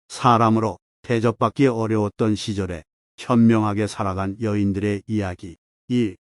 사람으로 대접받기 어려웠던 시절에 현명하게 살아간 여인들의 이야기. 1.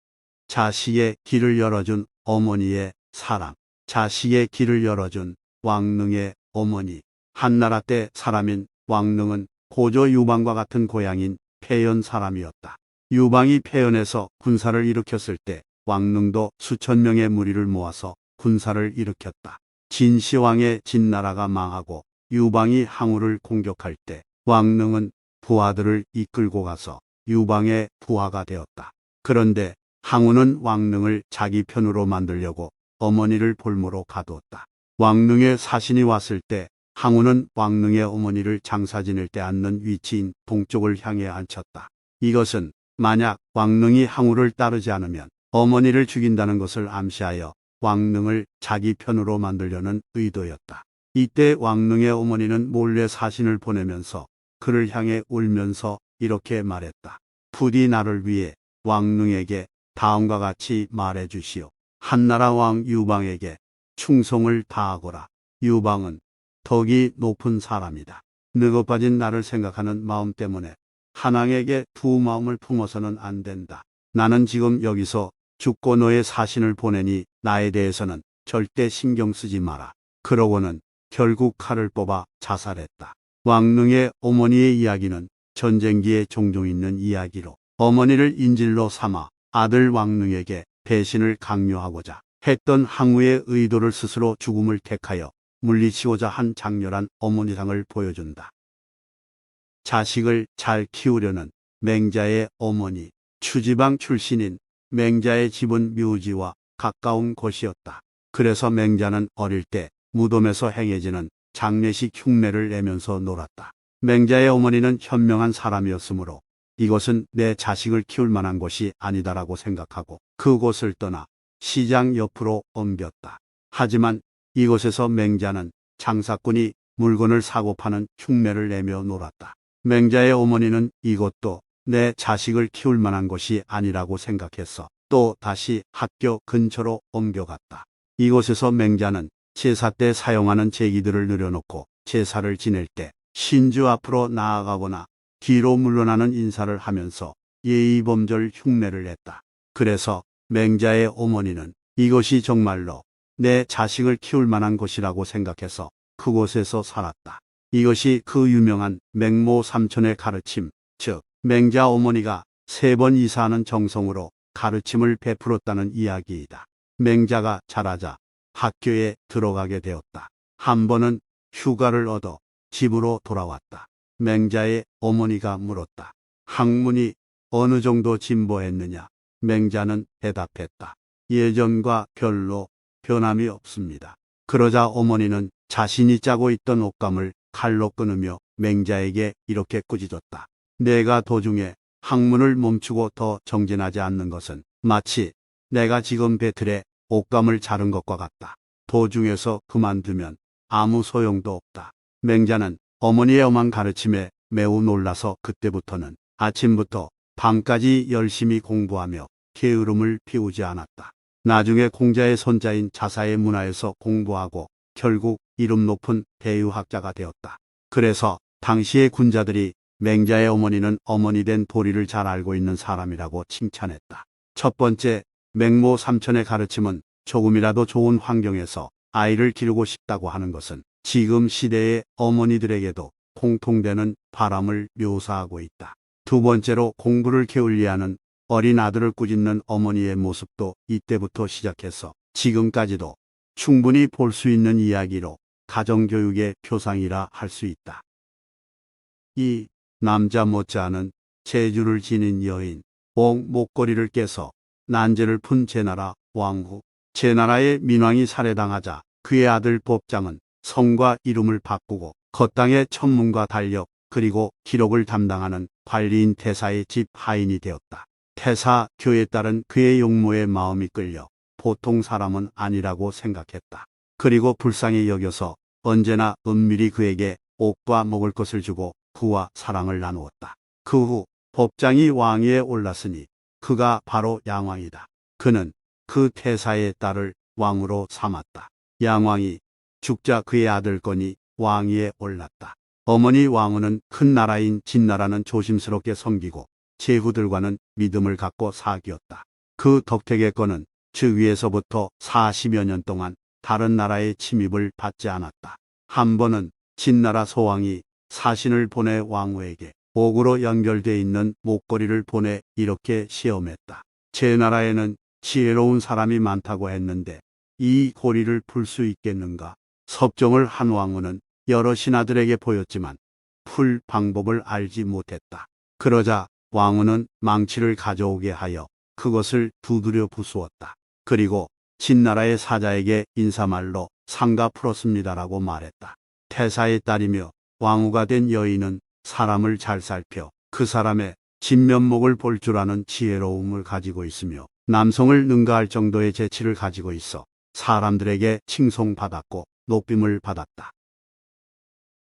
자식의 길을 열어준 어머니의 사랑. 자식의 길을 열어준 왕릉의 어머니. 한나라 때 사람인 왕릉은 고조 유방과 같은 고향인 폐연 사람이었다. 유방이 폐연에서 군사를 일으켰을 때 왕릉도 수천 명의 무리를 모아서 군사를 일으켰다. 진시황의 진나라가 망하고 유방이 항우를 공격할 때 왕릉은 부하들을 이끌고 가서 유방의 부하가 되었다. 그런데 항우는 왕릉을 자기 편으로 만들려고 어머니를 볼모로 가두었다. 왕릉의 사신이 왔을 때 항우는 왕릉의 어머니를 장사 지낼 때 앉는 위치인 동쪽을 향해 앉혔다. 이것은 만약 왕릉이 항우를 따르지 않으면 어머니를 죽인다는 것을 암시하여 왕릉을 자기 편으로 만들려는 의도였다. 이때 왕릉의 어머니는 몰래 사신을 보내면서 그를 향해 울면서 이렇게 말했다. 부디 나를 위해 왕릉에게 다음과 같이 말해 주시오. 한나라 왕 유방에게 충성을 다하거라. 유방은 덕이 높은 사람이다. 늙어 빠진 나를 생각하는 마음 때문에 한왕에게 두 마음을 품어서는 안 된다. 나는 지금 여기서 죽고 너의 사신을 보내니 나에 대해서는 절대 신경 쓰지 마라. 그러고는 결국 칼을 뽑아 자살했다. 왕릉의 어머니의 이야기는 전쟁기에 종종 있는 이야기로 어머니를 인질로 삼아 아들 왕릉에게 배신을 강요하고자 했던 항우의 의도를 스스로 죽음을 택하여 물리치고자 한 장렬한 어머니상을 보여준다. 자식을 잘 키우려는 맹자의 어머니. 추지방 출신인 맹자의 집은 묘지와 가까운 곳이었다. 그래서 맹자는 어릴 때 무덤에서 행해지는 장례식 흉내를 내면서 놀았다. 맹자의 어머니는 현명한 사람이었으므로 이것은 내 자식을 키울 만한 곳이 아니다라고 생각하고 그곳을 떠나 시장 옆으로 옮겼다. 하지만 이곳에서 맹자는 장사꾼이 물건을 사고 파는 흉내를 내며 놀았다. 맹자의 어머니는 이것도 내 자식을 키울 만한 곳이 아니라고 생각했어. 또 다시 학교 근처로 옮겨갔다. 이곳에서 맹자는 제사 때 사용하는 제기들을 늘여놓고 제사를 지낼 때 신주 앞으로 나아가거나 뒤로 물러나는 인사를 하면서 예의범절 흉내를 냈다. 그래서 맹자의 어머니는 이것이 정말로 내 자식을 키울 만한 곳이라고 생각해서 그곳에서 살았다. 이것이 그 유명한 맹모 삼천의 가르침, 즉 맹자 어머니가 3번 이사하는 정성으로 가르침을 베풀었다는 이야기이다. 맹자가 자라자 학교에 들어가게 되었다. 한 번은 휴가를 얻어 집으로 돌아왔다. 맹자의 어머니가 물었다. 학문이 어느 정도 진보했느냐? 맹자는 대답했다. 예전과 별로 변함이 없습니다. 그러자 어머니는 자신이 짜고 있던 옷감을 칼로 끊으며 맹자에게 이렇게 꾸짖었다. 내가 도중에 학문을 멈추고 더 정진하지 않는 것은 마치 내가 지금 배틀에 옷감을 자른 것과 같다. 도중에서 그만두면 아무 소용도 없다. 맹자는 어머니의 엄한 가르침에 매우 놀라서 그때부터는 아침부터 밤까지 열심히 공부하며 게으름을 피우지 않았다. 나중에 공자의 손자인 자사의 문화에서 공부하고 결국 이름 높은 대유학자가 되었다. 그래서 당시의 군자들이 맹자의 어머니는 어머니 된 도리를 잘 알고 있는 사람이라고 칭찬했다. 첫 번째, 맹모 삼천의 가르침은 조금이라도 좋은 환경에서 아이를 기르고 싶다고 하는 것은 지금 시대의 어머니들에게도 공통되는 바람을 묘사하고 있다. 두 번째로 공부를 게을리하는 어린 아들을 꾸짖는 어머니의 모습도 이때부터 시작해서 지금까지도 충분히 볼 수 있는 이야기로 가정교육의 표상이라 할 수 있다. 2. 남자 못지않은 재주를 지닌 여인. 옥 목걸이를 깨서 난제를 푼 제나라 왕후. 제나라의 민왕이 살해당하자 그의 아들 법장은 성과 이름을 바꾸고 겉당의 천문과 달력 그리고 기록을 담당하는 관리인 태사의 집 하인이 되었다. 태사 교에 따른 그의 용모의 마음이 끌려 보통 사람은 아니라고 생각했다. 그리고 불쌍히 여겨서 언제나 은밀히 그에게 옷과 먹을 것을 주고 그와 사랑을 나누었다. 그 후 법장이 왕위에 올랐으니 그가 바로 양왕이다. 그는 그 태사의 딸을 왕으로 삼았다. 양왕이 죽자 그의 아들 건이 왕위에 올랐다. 어머니 왕후는 큰 나라인 진나라는 조심스럽게 섬기고 제후들과는 믿음을 갖고 사귀었다. 그 덕택의 즉위에서부터 40여 년 동안 다른 나라의 침입을 받지 않았다. 한 번은 진나라 소왕이 사신을 보내 왕후에게 옥으로 연결돼 있는 목걸이를 보내 이렇게 시험했다. 제 나라에는 지혜로운 사람이 많다고 했는데 이 고리를 풀 수 있겠는가? 섭정을 한 왕후는 여러 신하들에게 보였지만 풀 방법을 알지 못했다. 그러자 왕후는 망치를 가져오게 하여 그것을 두드려 부수었다. 그리고 진나라의 사자에게 인사말로 상가 풀었습니다라고 말했다. 태사의 딸이며 왕후가 된 여인은 사람을 잘 살펴 그 사람의 진면목을 볼 줄 아는 지혜로움을 가지고 있으며 남성을 능가할 정도의 재치를 가지고 있어 사람들에게 칭송받았고 높임을 받았다.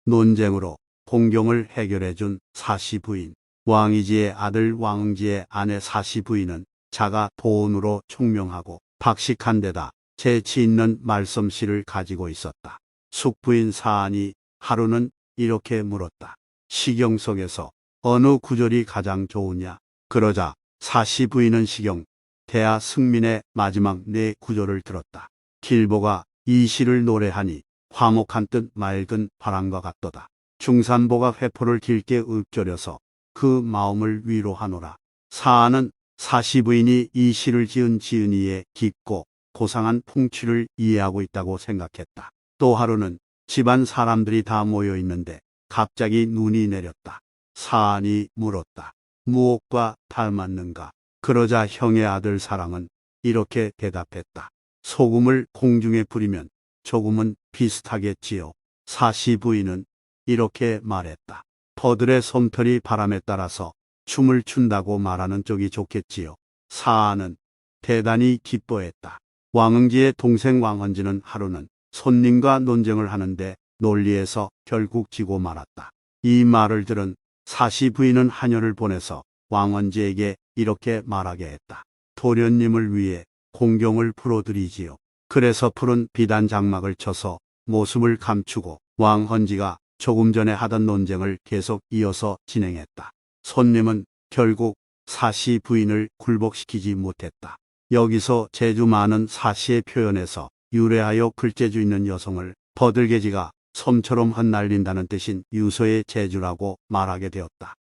논쟁으로 공경을 해결해준 사시 부인. 왕이지의 아들 왕응지의 아내 사시 부인은 자가 도원으로 총명하고 박식한 데다 재치 있는 말솜씨를 가지고 있었다. 숙부인 사안이 하루는 이렇게 물었다. 시경 속에서 어느 구절이 가장 좋으냐? 그러자 사시 부인은 시경, 대하 승민의 마지막 네 구절을 들었다. 길보가 이 시를 노래하니 화목한 듯 맑은 바람과 같도다. 중산보가 회포를 길게 읊조려서 그 마음을 위로하노라. 사안은 사시 부인이 이 시를 지은 지은이의 깊고 고상한 풍취를 이해하고 있다고 생각했다. 또 하루는 집안 사람들이 다 모여 있는데 갑자기 눈이 내렸다. 사안이 물었다. 무엇과 닮았는가? 그러자 형의 아들 사랑은 이렇게 대답했다. 소금을 공중에 뿌리면 조금은 비슷하겠지요. 사시 부인은 이렇게 말했다. 퍼들의 솜털이 바람에 따라서 춤을 춘다고 말하는 쪽이 좋겠지요. 사안은 대단히 기뻐했다. 왕응지의 동생 왕헌지는 하루는 손님과 논쟁을 하는데 논리에서 결국 지고 말았다. 이 말을 들은 사시 부인은 하녀를 보내서 왕헌지에게 이렇게 말하게 했다. 도련님을 위해 공경을 풀어드리지요. 그래서 푸른 비단 장막을 쳐서 모습을 감추고 왕헌지가 조금 전에 하던 논쟁을 계속 이어서 진행했다. 손님은 결국 사시 부인을 굴복시키지 못했다. 여기서 재주 많은 사시의 표현에서 유래하여 글재주 있는 여성을 버들개지가 솜처럼 흩날린다는 뜻인 유서의 재주라고 말하게 되었다.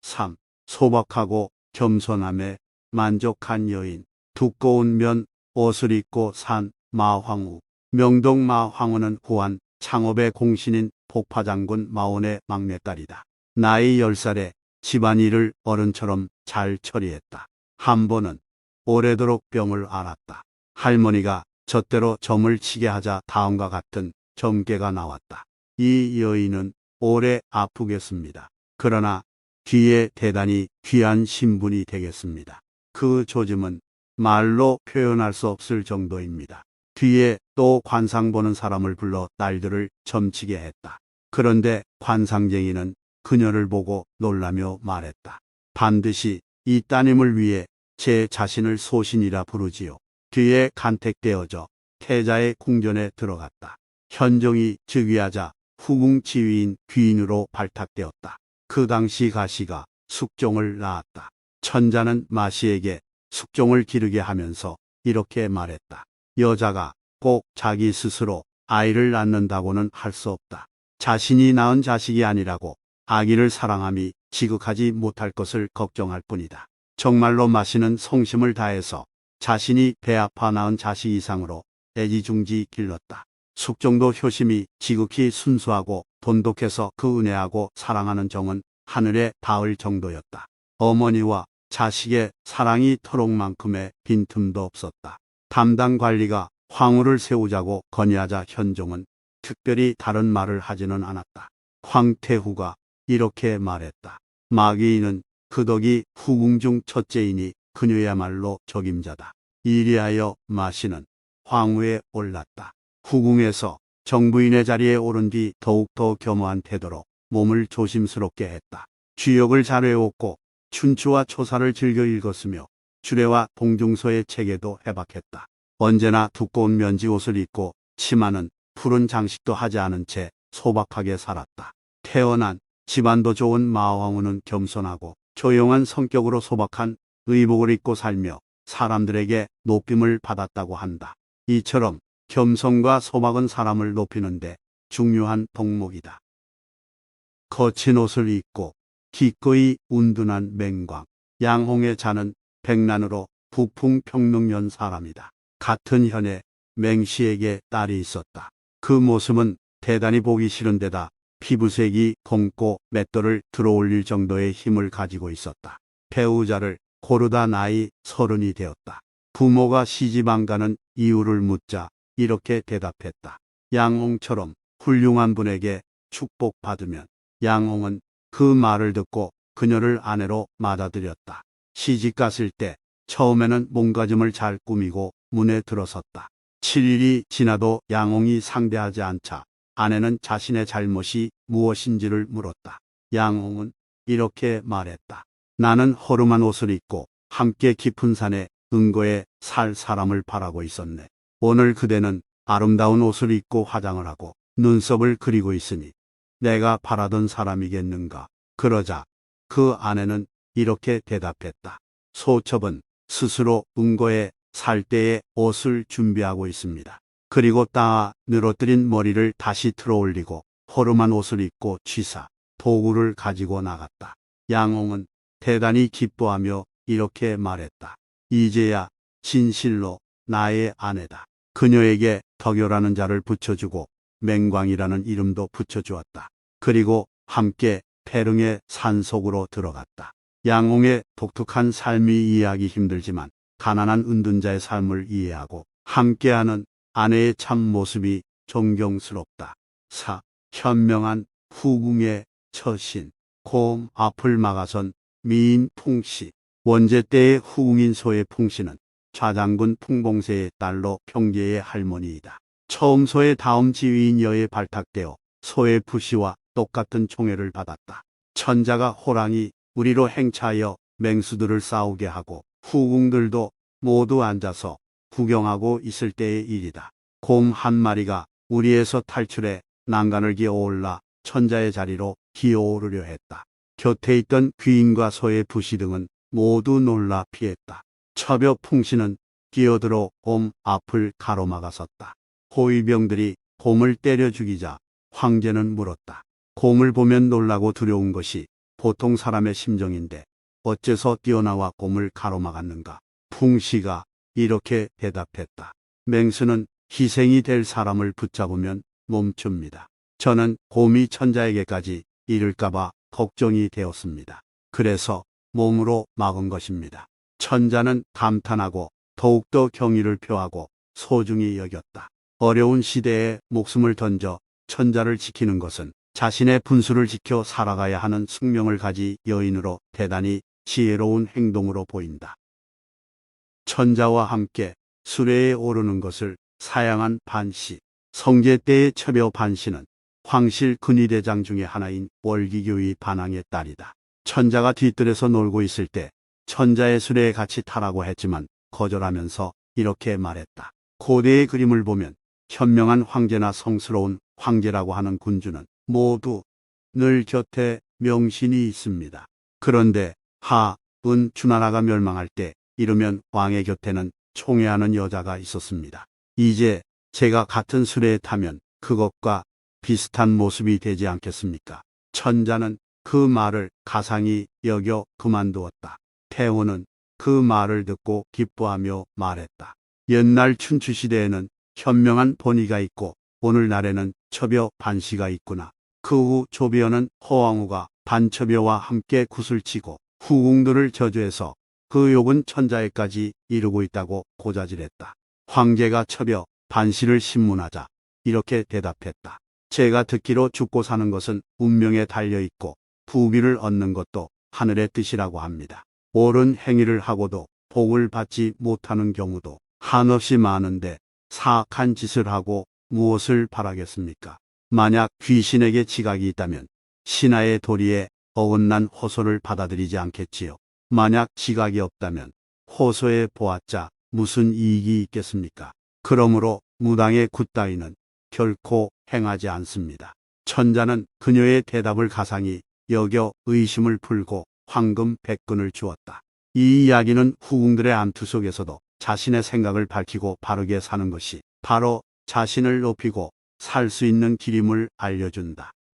3. 소박하고 겸손함에 만족한 여인. 두꺼운 면 옷을 입고 산 마황후. 명동 마황후는 후한 창업의 공신인 복파장군 마온의 막내딸이다. 나이 10살에 집안일을 어른처럼 잘 처리했다. 한 번은 오래도록 병을 앓았다. 할머니가 젖대로 점을 치게 하자 다음과 같은 점괘가 나왔다. 이 여인은 오래 아프겠습니다. 그러나 뒤에 대단히 귀한 신분이 되겠습니다. 그 조짐은 말로 표현할 수 없을 정도입니다. 뒤에 또 관상 보는 사람을 불러 딸들을 점치게 했다. 그런데 관상쟁이는 그녀를 보고 놀라며 말했다. 반드시 이 따님을 위해 제 자신을 소신이라 부르지요. 뒤에 간택되어져 태자의 궁전에 들어갔다. 현종이 즉위하자 후궁 지위인 귀인으로 발탁되었다. 그 당시 가시가 숙종을 낳았다. 천자는 마시에게 숙종을 기르게 하면서 이렇게 말했다. 여자가 꼭 자기 스스로 아이를 낳는다고는 할 수 없다. 자신이 낳은 자식이 아니라고 아기를 사랑함이 지극하지 못할 것을 걱정할 뿐이다. 정말로 마시는 성심을 다해서 자신이 배 아파 낳은 자식 이상으로 애지중지 길렀다. 숙종도 효심이 지극히 순수하고 돈독해서 그 은혜하고 사랑하는 정은 하늘에 닿을 정도였다. 어머니와 자식의 사랑이 터록만큼의 빈틈도 없었다. 담당 관리가 황후를 세우자고 건의하자 현종은 특별히 다른 말을 하지는 않았다. 황태후가 이렇게 말했다. 마귀인은 그 덕이 후궁 중 첫째이니 그녀야말로 적임자다. 이리하여 마시는 황후에 올랐다. 후궁에서 정부인의 자리에 오른 뒤 더욱더 겸허한 태도로 몸을 조심스럽게 했다. 주역을 잘 외웠고 춘추와 초사를 즐겨 읽었으며 주례와 동중서의 체계도 해박했다. 언제나 두꺼운 면지 옷을 입고 치마는 푸른 장식도 하지 않은 채 소박하게 살았다. 태어난 집안도 좋은 마왕우는 겸손하고 조용한 성격으로 소박한 의복을 입고 살며 사람들에게 높임을 받았다고 한다. 이처럼 겸손과 소박은 사람을 높이는데 중요한 덕목이다. 거친 옷을 입고 기꺼이 운둔한 맹광. 양홍의 자는 백난으로 부풍평릉연 사람이다. 같은 현에 맹씨에게 딸이 있었다. 그 모습은 대단히 보기 싫은데다 피부색이 검고 맷돌을 들어올릴 정도의 힘을 가지고 있었다. 배우자를 고르다 나이 30이 되었다. 부모가 시집 안 가는 이유를 묻자 이렇게 대답했다. 양홍처럼 훌륭한 분에게 축복받으면. 양홍은 그 말을 듣고 그녀를 아내로 맞아들였다. 시집 갔을 때 처음에는 몸가짐을 잘 꾸미고 문에 들어섰다. 7일이 지나도 양홍이 상대하지 않자 아내는 자신의 잘못이 무엇인지를 물었다. 양홍은 이렇게 말했다. 나는 허름한 옷을 입고 함께 깊은 산에 은거에 살 사람을 바라고 있었네. 오늘 그대는 아름다운 옷을 입고 화장을 하고 눈썹을 그리고 있으니 내가 바라던 사람이겠는가. 그러자 그 아내는 이렇게 대답했다. 소첩은 스스로 은거에 살 때의 옷을 준비하고 있습니다. 그리고 따아 늘어뜨린 머리를 다시 틀어올리고 허름한 옷을 입고 취사 도구를 가지고 나갔다. 양홍은 대단히 기뻐하며 이렇게 말했다. 이제야 진실로 나의 아내다. 그녀에게 덕여라는 자를 붙여주고 맹광이라는 이름도 붙여주었다. 그리고 함께 패릉의 산속으로 들어갔다. 양홍의 독특한 삶이 이해하기 힘들지만 가난한 은둔자의 삶을 이해하고 함께하는 아내의 참 모습이 존경스럽다. 4. 현명한 후궁의 처신. 곰 앞을 막아선 미인 풍씨. 원제 때의 후궁인 소의 풍씨는 좌장군 풍봉세의 딸로 평제의 할머니이다. 처음 소의 다음 지위인 여의 발탁되어 소의 부씨와 똑같은 총애를 받았다. 천자가 호랑이 우리로 행차하여 맹수들을 싸우게 하고 후궁들도 모두 앉아서 구경하고 있을 때의 일이다. 곰 한 마리가 우리에서 탈출해 난간을 기어올라 천자의 자리로 기어오르려 했다. 곁에 있던 귀인과 소의 부시 등은 모두 놀라 피했다. 처녀 풍씨는 기어들어 곰 앞을 가로막아섰다. 호위병들이 곰을 때려 죽이자 황제는 물었다. 곰을 보면 놀라고 두려운 것이 보통 사람의 심정인데 어째서 뛰어나와 곰을 가로막았는가. 풍씨가 이렇게 대답했다. 맹수는 희생이 될 사람을 붙잡으면 멈춥니다. 저는 곰이 천자에게까지 이를까봐 걱정이 되었습니다. 그래서 몸으로 막은 것입니다. 천자는 감탄하고 더욱더 경의를 표하고 소중히 여겼다. 어려운 시대에 목숨을 던져 천자를 지키는 것은 자신의 분수를 지켜 살아가야 하는 숙명을 가진 여인으로 대단히 지혜로운 행동으로 보인다. 천자와 함께 수레에 오르는 것을 사양한 반씨. 성제 때의 처녀 반씨는 황실 근위대장 중의 하나인 월기교의 반항의 딸이다. 천자가 뒤뜰에서 놀고 있을 때 천자의 수레에 같이 타라고 했지만 거절하면서 이렇게 말했다. 고대의 그림을 보면 현명한 황제나 성스러운 황제라고 하는 군주는 모두 늘 곁에 명신이 있습니다. 그런데 은 주나라가 멸망할 때 이르면 왕의 곁에는 총애하는 여자가 있었습니다. 이제 제가 같은 수레에 타면 그것과 비슷한 모습이 되지 않겠습니까? 천자는 그 말을 가상히 여겨 그만두었다. 태호는 그 말을 듣고 기뻐하며 말했다. 옛날 춘추시대에는 현명한 본의가 있고 오늘날에는 처녀 반씨가 있구나. 그 후 조비어는 허왕후가 반처녀와 함께 굿을 치고 후궁들을 저주해서 그 욕은 천자에까지 이르고 있다고 고자질했다. 황제가 처녀 반씨를 신문하자 이렇게 대답했다. 제가 듣기로 죽고 사는 것은 운명에 달려있고 부귀를 얻는 것도 하늘의 뜻이라고 합니다. 옳은 행위를 하고도 복을 받지 못하는 경우도 한없이 많은데 사악한 짓을 하고 무엇을 바라겠습니까? 만약 귀신에게 지각이 있다면 신하의 도리에 어긋난 호소를 받아들이지 않겠지요. 만약 지각이 없다면 호소해 보았자 무슨 이익이 있겠습니까? 그러므로 무당의 굿 따위는 결코 행하지 않습니다. 천자는 그녀의 대답을 가상히 여겨 의심을 풀고 황금 100근을 주었다. 이 이야기는 후궁들의 암투 속에서도 자신의 생각을 밝히고 바르게 사는 것이 바로 자신을 높이고 살 수 있는 길임을 알려준다.